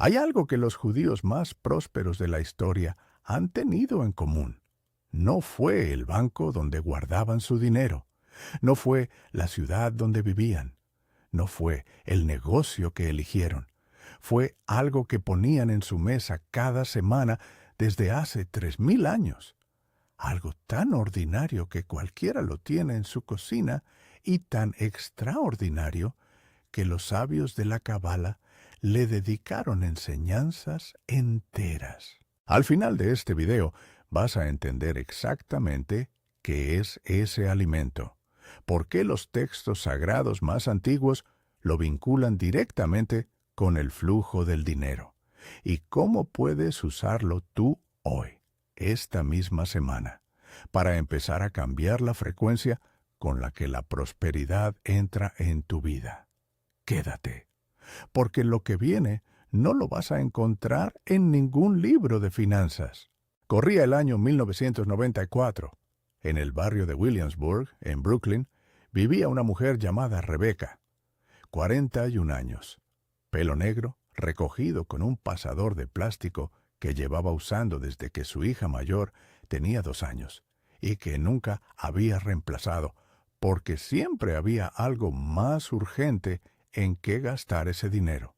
Hay algo que los judíos más prósperos de la historia han tenido en común. No fue el banco donde guardaban su dinero, no fue la ciudad donde vivían, no fue el negocio que eligieron, fue algo que ponían en su mesa cada semana desde hace 3000 años. Algo tan ordinario que cualquiera lo tiene en su cocina y tan extraordinario que los sabios de la Cabala le dedicaron enseñanzas enteras. Al final de este video vas a entender exactamente qué es ese alimento, por qué los textos sagrados más antiguos lo vinculan directamente con el flujo del dinero y cómo puedes usarlo tú hoy, esta misma semana, para empezar a cambiar la frecuencia con la que la prosperidad entra en tu vida. Quédate, porque lo que viene no lo vas a encontrar en ningún libro de finanzas. Corría el año 1994. En el barrio de Williamsburg, en Brooklyn, vivía una mujer llamada Rebecca, 41 años, pelo negro, recogido con un pasador de plástico que llevaba usando desde que su hija mayor tenía 2 años y que nunca había reemplazado porque siempre había algo más urgente en qué gastar ese dinero.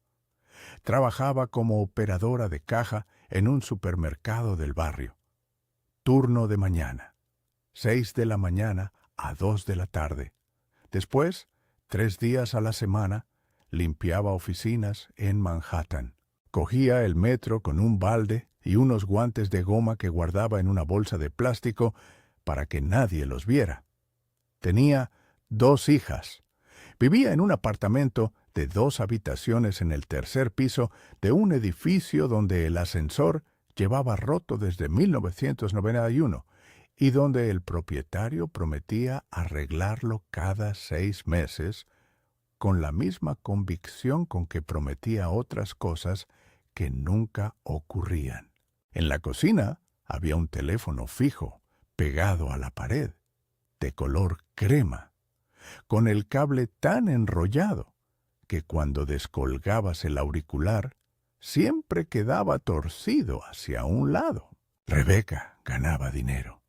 Trabajaba como operadora de caja en un supermercado del barrio. Turno de mañana, 6 de la mañana a 2 de la tarde. Después, 3 días a la semana, limpiaba oficinas en Manhattan. Cogía el metro con un balde y unos guantes de goma que guardaba en una bolsa de plástico para que nadie los viera. Tenía 2 hijas. Vivía en un apartamento de 2 habitaciones en el tercer piso de un edificio donde el ascensor llevaba roto desde 1991 y donde el propietario prometía arreglarlo cada 6 meses con la misma convicción con que prometía otras cosas que nunca ocurrían. En la cocina había un teléfono fijo pegado a la pared, de color crema, con el cable tan enrollado que cuando descolgabas el auricular siempre quedaba torcido hacia un lado. Rebecca ganaba dinero,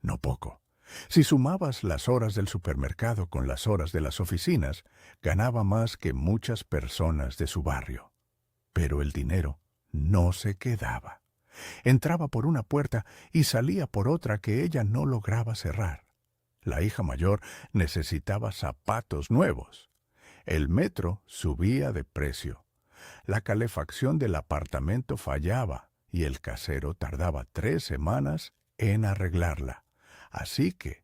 no poco. Si sumabas las horas del supermercado con las horas de las oficinas, ganaba más que muchas personas de su barrio. Pero el dinero no se quedaba. Entraba por una puerta y salía por otra que ella no lograba cerrar. La hija mayor necesitaba zapatos nuevos. El metro subía de precio. La calefacción del apartamento fallaba y el casero tardaba 3 semanas en arreglarla. Así que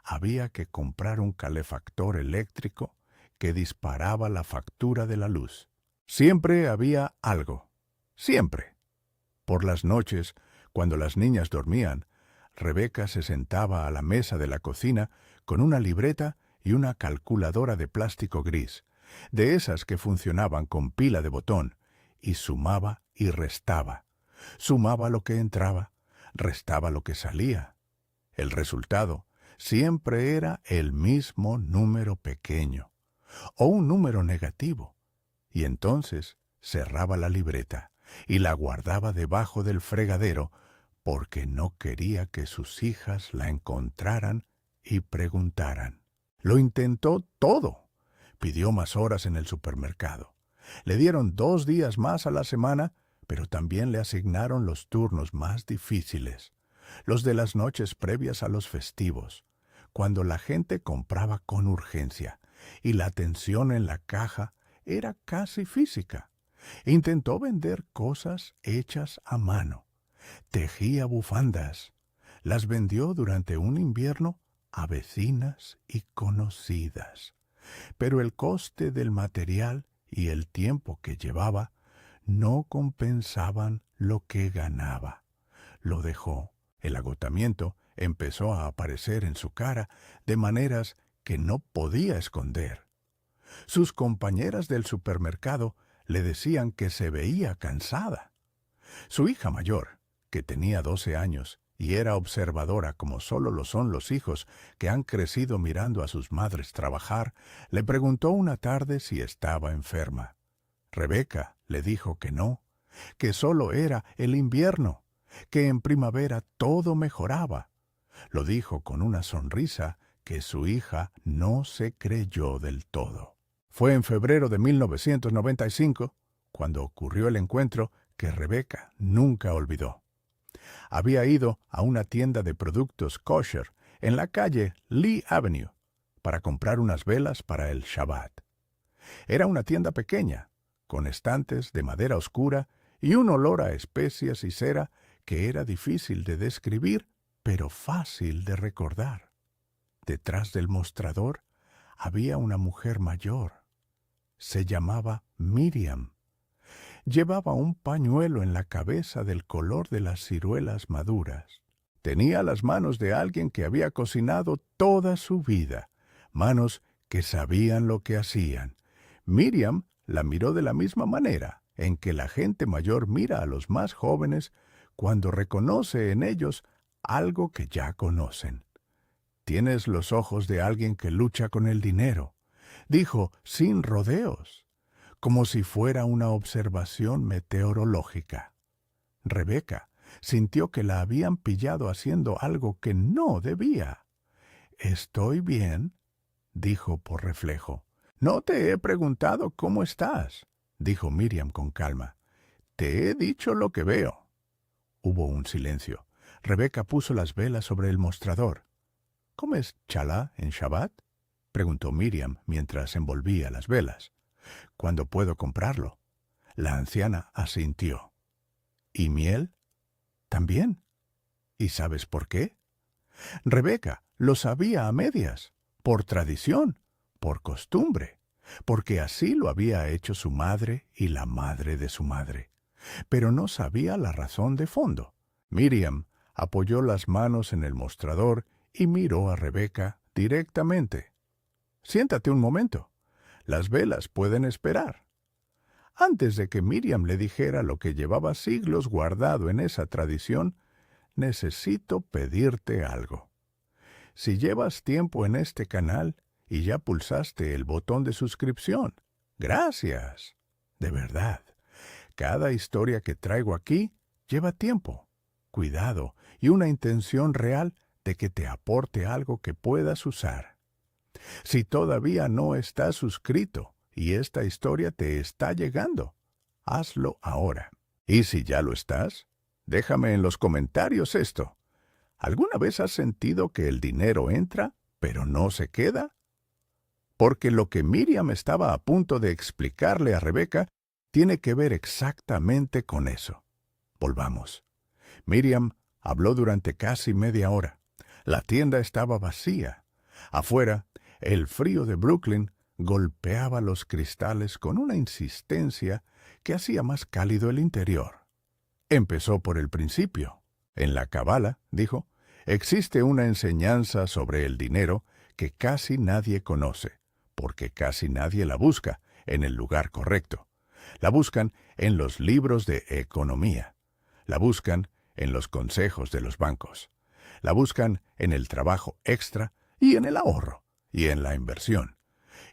había que comprar un calefactor eléctrico que disparaba la factura de la luz. Siempre había algo. Siempre. Por las noches, cuando las niñas dormían, Rebecca se sentaba a la mesa de la cocina con una libreta y una calculadora de plástico gris, de esas que funcionaban con pila de botón, y sumaba y restaba. Sumaba lo que entraba, restaba lo que salía. El resultado siempre era el mismo número pequeño, o un número negativo, y entonces cerraba la libreta y la guardaba debajo del fregadero porque no quería que sus hijas la encontraran y preguntaran. Lo intentó todo. Pidió más horas en el supermercado. Le dieron 2 días más a la semana, pero también le asignaron los turnos más difíciles, los de las noches previas a los festivos, cuando la gente compraba con urgencia y la atención en la caja era casi física. Intentó vender cosas hechas a mano. Tejía bufandas. Las vendió durante un invierno a vecinas y conocidas. Pero el coste del material y el tiempo que llevaba no compensaban lo que ganaba. Lo dejó. El agotamiento empezó a aparecer en su cara de maneras que no podía esconder. Sus compañeras del supermercado le decían que se veía cansada. Su hija mayor, que tenía 12 años y era observadora como solo lo son los hijos que han crecido mirando a sus madres trabajar, le preguntó una tarde si estaba enferma. Rebecca le dijo que no, que solo era el invierno, que en primavera todo mejoraba. Lo dijo con una sonrisa que su hija no se creyó del todo. Fue en febrero de 1995, cuando ocurrió el encuentro, que Rebecca nunca olvidó. Había ido a una tienda de productos kosher en la calle Lee Avenue para comprar unas velas para el Shabbat. Era una tienda pequeña, con estantes de madera oscura y un olor a especias y cera que era difícil de describir, pero fácil de recordar. Detrás del mostrador había una mujer mayor. Se llamaba Miriam. Llevaba un pañuelo en la cabeza del color de las ciruelas maduras. Tenía las manos de alguien que había cocinado toda su vida, manos que sabían lo que hacían. Miriam la miró de la misma manera en que la gente mayor mira a los más jóvenes cuando reconoce en ellos algo que ya conocen. «Tienes los ojos de alguien que lucha con el dinero», dijo sin rodeos, como si fuera una observación meteorológica. Rebecca sintió que la habían pillado haciendo algo que no debía. «Estoy bien», dijo por reflejo. «No te he preguntado cómo estás», dijo Miriam con calma. «Te he dicho lo que veo». Hubo un silencio. Rebecca puso las velas sobre el mostrador. «¿Comes chalá en Shabbat?», preguntó Miriam mientras envolvía las velas. «¿Cuándo puedo comprarlo?». La anciana asintió. «¿Y miel?». «También». «¿Y sabes por qué?». Rebecca lo sabía a medias, por tradición, por costumbre, porque así lo había hecho su madre y la madre de su madre. Pero no sabía la razón de fondo. Miriam apoyó las manos en el mostrador y miró a Rebecca directamente. «Siéntate un momento. Las velas pueden esperar». Antes de que Miriam le dijera lo que llevaba siglos guardado en esa tradición, «Necesito pedirte algo. Si llevas tiempo en este canal y ya pulsaste el botón de suscripción, gracias. De verdad, cada historia que traigo aquí lleva tiempo, cuidado y una intención real de que te aporte algo que puedas usar. Si todavía no estás suscrito y esta historia te está llegando, hazlo ahora. Y si ya lo estás, déjame en los comentarios esto. ¿Alguna vez has sentido que el dinero entra, pero no se queda? Porque lo que Miriam estaba a punto de explicarle a Rebecca tiene que ver exactamente con eso. Volvamos. Miriam habló durante casi media hora. La tienda estaba vacía. Afuera, el frío de Brooklyn golpeaba los cristales con una insistencia que hacía más cálido el interior. Empezó por el principio. En la Cábala, dijo, existe una enseñanza sobre el dinero que casi nadie conoce, porque casi nadie la busca en el lugar correcto. La buscan en los libros de economía. La buscan en los consejos de los bancos. La buscan en el trabajo extra y en el ahorro y en la inversión.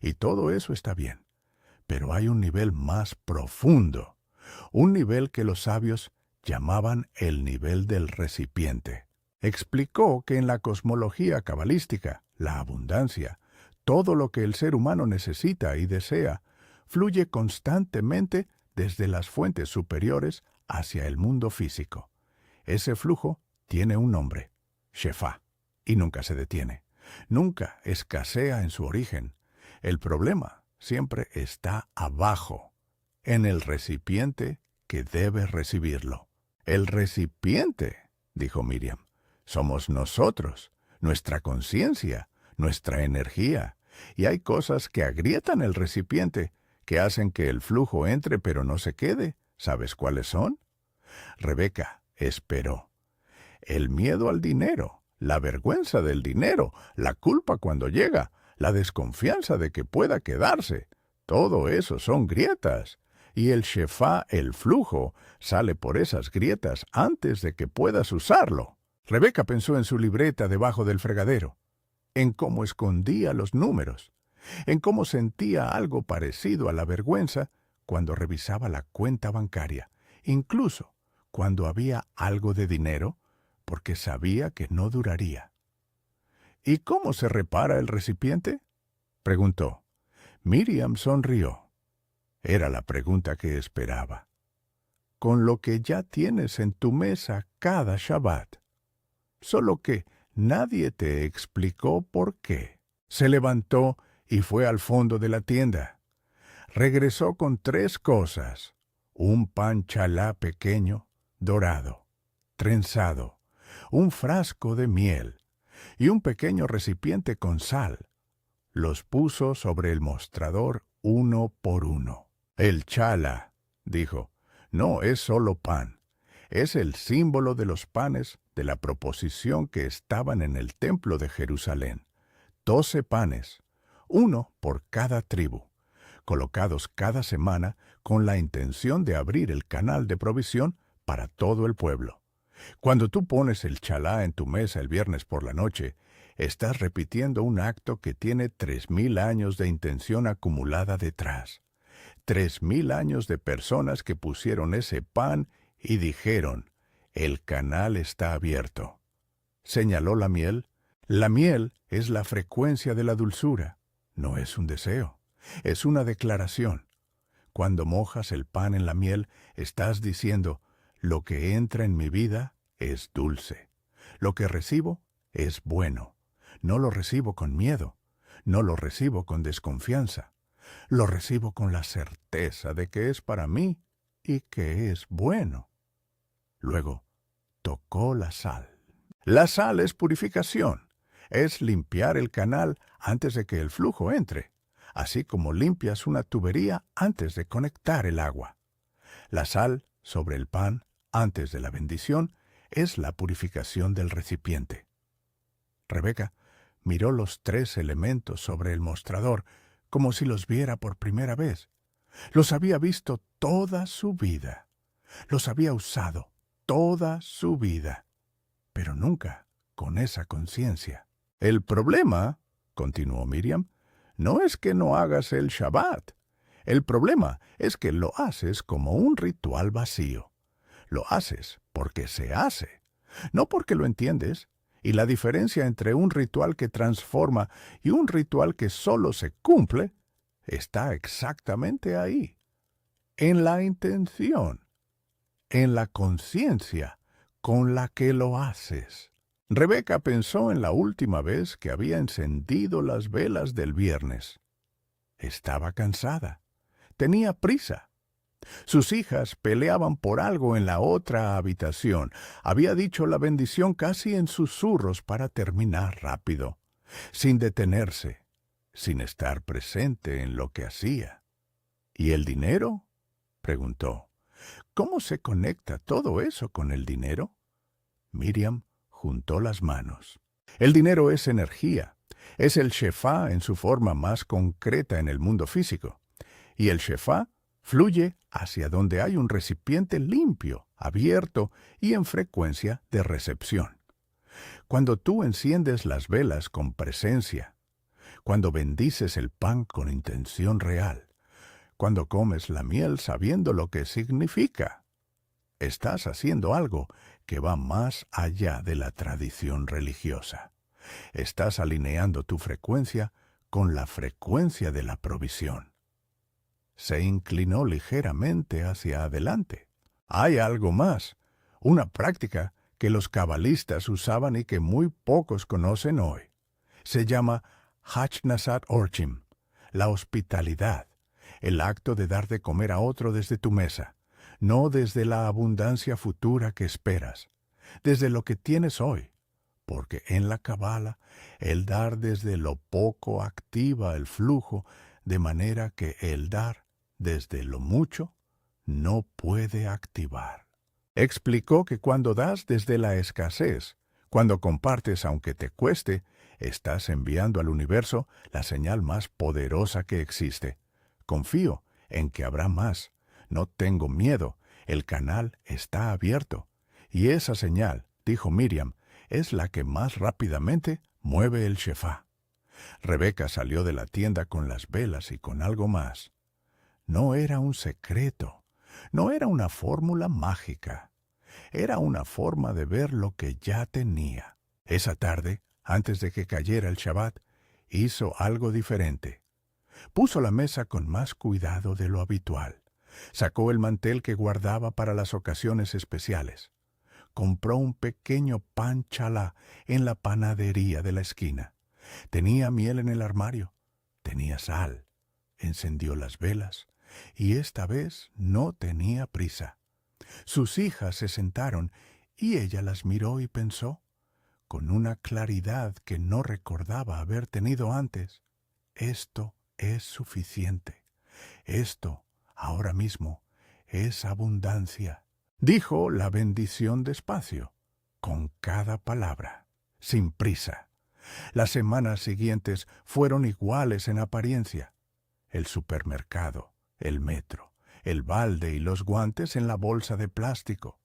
Y todo eso está bien. Pero hay un nivel más profundo, un nivel que los sabios llamaban el nivel del recipiente. Explicó que en la cosmología cabalística, la abundancia, todo lo que el ser humano necesita y desea, fluye constantemente desde las fuentes superiores hacia el mundo físico. Ese flujo tiene un nombre, Shefá, y nunca se detiene. Nunca escasea en su origen. El problema siempre está abajo, en el recipiente que debe recibirlo. «El recipiente», dijo Miriam, «somos nosotros, nuestra conciencia, nuestra energía, y hay cosas que agrietan el recipiente, que hacen que el flujo entre pero no se quede. ¿Sabes cuáles son?». Rebecca esperó. El miedo al dinero, la vergüenza del dinero, la culpa cuando llega, la desconfianza de que pueda quedarse, todo eso son grietas. Y el Shefá, el flujo, sale por esas grietas antes de que puedas usarlo. Rebecca pensó en su libreta debajo del fregadero, en cómo escondía los números, en cómo sentía algo parecido a la vergüenza cuando revisaba la cuenta bancaria, incluso cuando había algo de dinero, porque sabía que no duraría. ¿Y cómo se repara el recipiente?, preguntó. Miriam sonrió. Era la pregunta que esperaba. Con lo que ya tienes en tu mesa cada Shabbat. Solo que nadie te explicó por qué. Se levantó y fue al fondo de la tienda. Regresó con 3 cosas: un pan chalá pequeño, dorado, trenzado, un frasco de miel y un pequeño recipiente con sal. Los puso sobre el mostrador uno por uno. El chalá, dijo, no es solo pan. Es el símbolo de los panes de la proposición que estaban en el templo de Jerusalén. 12 panes, uno por cada tribu, colocados cada semana con la intención de abrir el canal de provisión para todo el pueblo. Cuando tú pones el chalá en tu mesa el viernes por la noche, estás repitiendo un acto que tiene 3000 años de intención acumulada detrás. 3000 años de personas que pusieron ese pan y dijeron, el canal está abierto. Señaló la miel. La miel es la frecuencia de la dulzura. No es un deseo, es una declaración. Cuando mojas el pan en la miel, estás diciendo, lo que entra en mi vida es dulce. Lo que recibo es bueno. No lo recibo con miedo. No lo recibo con desconfianza. Lo recibo con la certeza de que es para mí y que es bueno. Luego, tocó la sal. La sal es purificación. Es limpiar el canal antes de que el flujo entre, así como limpias una tubería antes de conectar el agua. La sal sobre el pan antes de la bendición es la purificación del recipiente. Rebeca miró los 3 elementos sobre el mostrador como si los viera por primera vez. Los había visto toda su vida. Los había usado toda su vida, pero nunca con esa conciencia. El problema, continuó Miriam, no es que no hagas el Shabbat. El problema es que lo haces como un ritual vacío. Lo haces porque se hace, no porque lo entiendes. Y la diferencia entre un ritual que transforma y un ritual que solo se cumple está exactamente ahí, en la intención, en la conciencia con la que lo haces. Rebeca pensó en la última vez que había encendido las velas del viernes. Estaba cansada, tenía prisa. Sus hijas peleaban por algo en la otra habitación. Había dicho la bendición casi en susurros para terminar rápido, sin detenerse, sin estar presente en lo que hacía. ¿Y el dinero?, preguntó. ¿Cómo se conecta todo eso con el dinero? Miriam juntó las manos. El dinero es energía. Es el shefá en su forma más concreta en el mundo físico. Y el shefá fluye hacia donde hay un recipiente limpio, abierto y en frecuencia de recepción. Cuando tú enciendes las velas con presencia, cuando bendices el pan con intención real, cuando comes la miel sabiendo lo que significa, estás haciendo algo que va más allá de la tradición religiosa. Estás alineando tu frecuencia con la frecuencia de la provisión. Se inclinó ligeramente hacia adelante. Hay algo más, una práctica que los cabalistas usaban y que muy pocos conocen hoy. Se llama Hachnasat Orchim, la hospitalidad, el acto de dar de comer a otro desde tu mesa, no desde la abundancia futura que esperas, desde lo que tienes hoy, porque en la Cabala el dar desde lo poco activa el flujo, de manera que el dar desde lo mucho no puede activar. Explicó que cuando das desde la escasez, cuando compartes aunque te cueste, estás enviando al universo la señal más poderosa que existe. Confío en que habrá más. No tengo miedo. El canal está abierto. Y esa señal, dijo Miriam, es la que más rápidamente mueve el shefá. Rebeca salió de la tienda con las velas y con algo más. No era un secreto, No era una fórmula mágica, era una forma de ver lo que ya tenía. Esa tarde, antes de que cayera el Shabbat, hizo algo diferente. Puso la mesa con más cuidado de lo habitual. Sacó el mantel que guardaba para las ocasiones especiales. Compró un pequeño pan chalá en la panadería de la esquina. Tenía miel en el armario. Tenía sal. Encendió las velas. Y esta vez no tenía prisa. Sus hijas se sentaron y ella las miró y pensó, con una claridad que no recordaba haber tenido antes, esto es suficiente. Esto, ahora mismo, es abundancia. Dijo la bendición despacio, con cada palabra, sin prisa. Las semanas siguientes fueron iguales en apariencia. El supermercado, el metro, el balde y los guantes en la bolsa de plástico.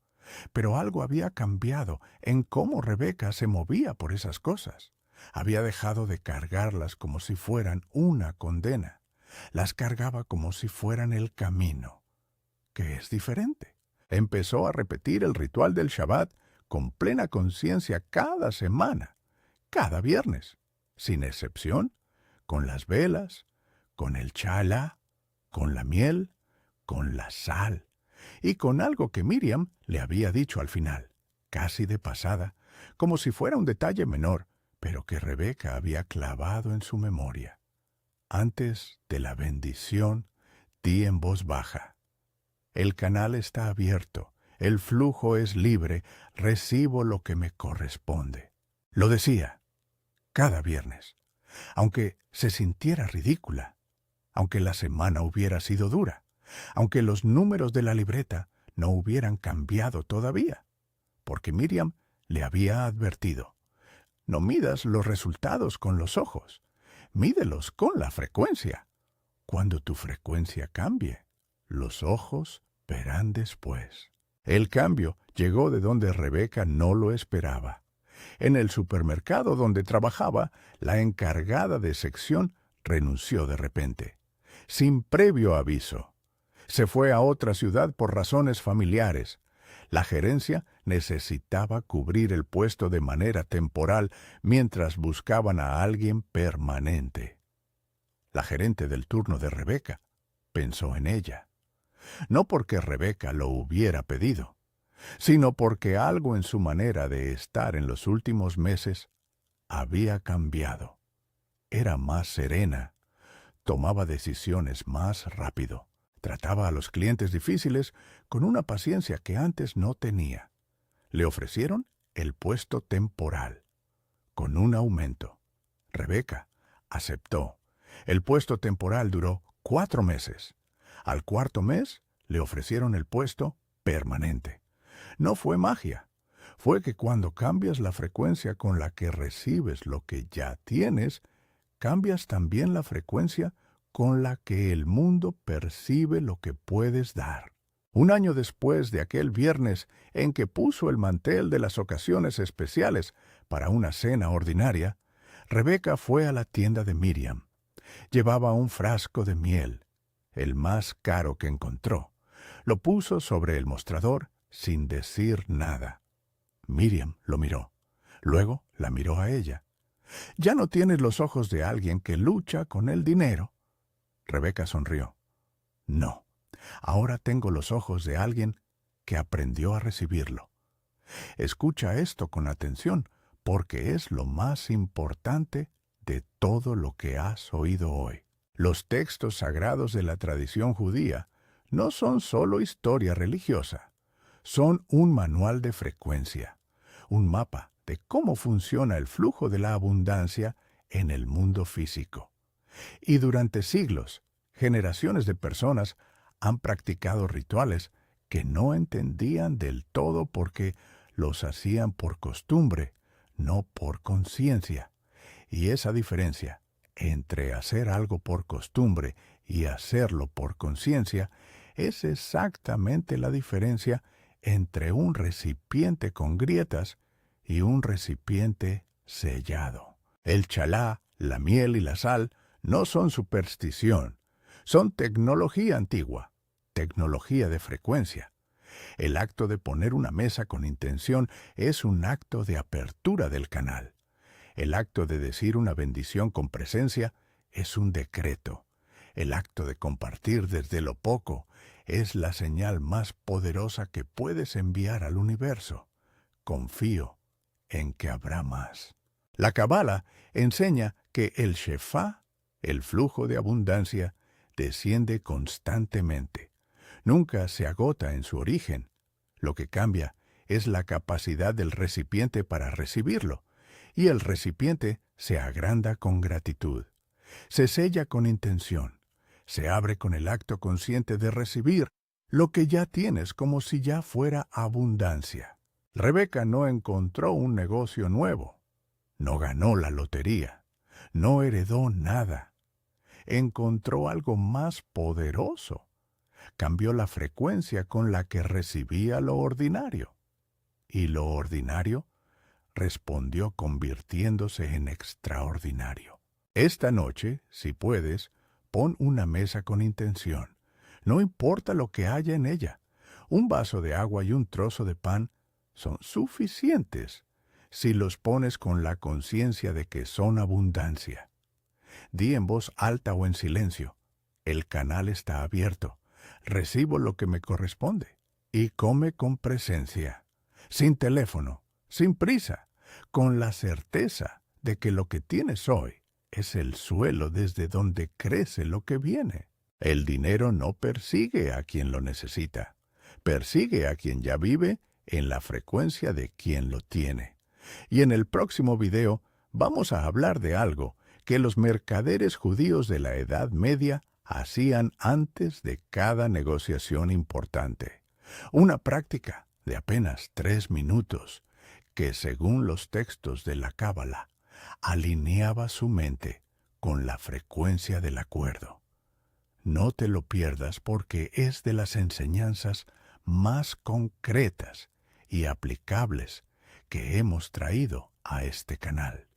Pero algo había cambiado en cómo Rebeca se movía por esas cosas. Había dejado de cargarlas como si fueran una condena. Las cargaba como si fueran el camino, que es diferente. Empezó a repetir el ritual del Shabbat con plena conciencia cada semana, cada viernes, sin excepción, con las velas, con el chalá, con la miel, con la sal y con algo que Miriam le había dicho al final, casi de pasada, como si fuera un detalle menor, pero que Rebeca había clavado en su memoria. Antes de la bendición, di en voz baja: el canal está abierto, el flujo es libre, recibo lo que me corresponde. Lo decía cada viernes, aunque se sintiera ridícula, aunque la semana hubiera sido dura, aunque los números de la libreta no hubieran cambiado todavía, porque Miriam le había advertido: no midas los resultados con los ojos, mídelos con la frecuencia. Cuando tu frecuencia cambie, los ojos verán después. El cambio llegó de donde Rebeca no lo esperaba. En el supermercado donde trabajaba, la encargada de sección renunció de repente, sin previo aviso. Se fue a otra ciudad por razones familiares. La gerencia necesitaba cubrir el puesto de manera temporal mientras buscaban a alguien permanente. La gerente del turno de Rebeca pensó en ella. No porque Rebeca lo hubiera pedido, sino porque algo en su manera de estar en los últimos meses había cambiado. Era más serena, tomaba decisiones más rápido, trataba a los clientes difíciles con una paciencia que antes no tenía. Le ofrecieron el puesto temporal, con un aumento. Rebeca aceptó. El puesto temporal duró 4 meses. Al 4.º mes le ofrecieron el puesto permanente. No fue magia. Fue que cuando cambias la frecuencia con la que recibes lo que ya tienes, cambias también la frecuencia con la que el mundo percibe lo que puedes dar. Un año después de aquel viernes en que puso el mantel de las ocasiones especiales para una cena ordinaria, Rebeca fue a la tienda de Miriam. Llevaba un frasco de miel, el más caro que encontró. Lo puso sobre el mostrador sin decir nada. Miriam lo miró. Luego la miró a ella. «Ya no tienes los ojos de alguien que lucha con el dinero». Rebeca sonrió. «No, ahora tengo los ojos de alguien que aprendió a recibirlo. Escucha esto con atención, porque es lo más importante de todo lo que has oído hoy. Los textos sagrados de la tradición judía no son solo historia religiosa, son un manual de frecuencia, un mapa de cómo funciona el flujo de la abundancia en el mundo físico. Y durante siglos, generaciones de personas han practicado rituales que no entendían del todo porque los hacían por costumbre, no por conciencia. Y esa diferencia entre hacer algo por costumbre y hacerlo por conciencia es exactamente la diferencia entre un recipiente con grietas y un recipiente sellado. El chalá, la miel y la sal no son superstición, son tecnología antigua. tecnología de frecuencia. El acto de poner una mesa con intención es un acto de apertura del canal. El acto de decir una bendición con presencia es un decreto. El acto de compartir desde lo poco es la señal más poderosa que puedes enviar al universo. Confío en que habrá más. La Cábala enseña que el Shefá, el flujo de abundancia, desciende constantemente. Nunca se agota en su origen. Lo que cambia es la capacidad del recipiente para recibirlo, y el recipiente se agranda con gratitud. Se sella con intención. Se abre con el acto consciente de recibir lo que ya tienes como si ya fuera abundancia. Rebeca no encontró un negocio nuevo. No ganó la lotería. No heredó nada. Encontró algo más poderoso. Cambió la frecuencia con la que recibía lo ordinario. Y lo ordinario respondió convirtiéndose en extraordinario. Esta noche, si puedes, pon una mesa con intención. No importa lo que haya en ella. Un vaso de agua y un trozo de pan son suficientes si los pones con la conciencia de que son abundancia. Di en voz alta o en silencio: el canal está abierto. Recibo lo que me corresponde. Y come con presencia, sin teléfono, sin prisa, con la certeza de que lo que tienes hoy es el suelo desde donde crece lo que viene. El dinero no persigue a quien lo necesita. Persigue a quien ya vive en la frecuencia de quien lo tiene. Y en el próximo video vamos a hablar de algo que los mercaderes judíos de la Edad Media hacían antes de cada negociación importante. Una práctica de apenas 3 minutos que, según los textos de la Cábala, alineaba su mente con la frecuencia del acuerdo. No te lo pierdas porque es de las enseñanzas más concretas y aplicables que hemos traído a este canal.